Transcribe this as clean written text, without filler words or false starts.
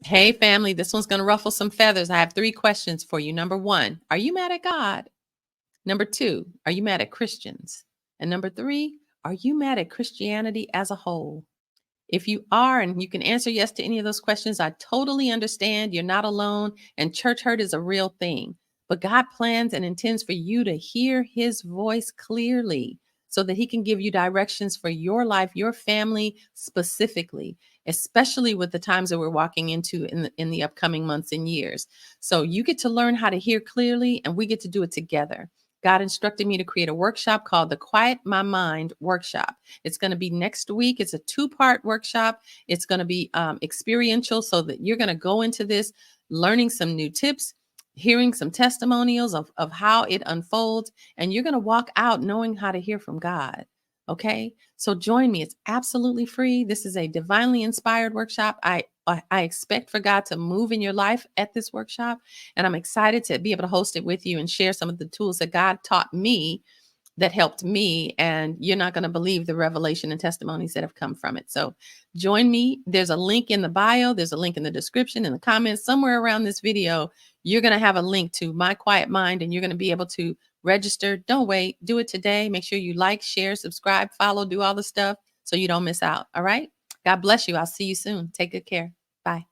Hey, family, this one's going to ruffle some feathers. I have 3 questions for you. Number 1, are you mad at God? Number 2, are you mad at Christians? And number 3, are you mad at Christianity as a whole? If you are, and you can answer yes to any of those questions, I totally understand. You're not alone, and church hurt is a real thing. But God plans and intends for you to hear his voice clearly so that he can give you directions for your life, your family specifically, especially with the times that we're walking into in the upcoming months and years. So you get to learn how to hear clearly, and we get to do it together. God instructed me to create a workshop called the Quiet My Mind Workshop. It's going to be next week. It's a 2-part workshop. It's going to be experiential so that you're going to go into this learning some new tips, hearing some testimonials of how it unfolds, and you're going to walk out knowing how to hear from God. Okay. So join me. It's absolutely free. This is a divinely inspired workshop. I expect for God to move in your life at this workshop. And I'm excited to be able to host it with you and share some of the tools that God taught me that helped me. And you're not going to believe the revelation and testimonies that have come from it. So join me. There's a link in the bio. There's a link in the description, in the comments, somewhere around this video. You're going to have a link to My Quiet Mind, and you're going to be able to register. Don't wait. Do it today. Make sure you like, share, subscribe, follow, do all the stuff so you don't miss out. All right. God bless you. I'll see you soon. Take good care. Bye.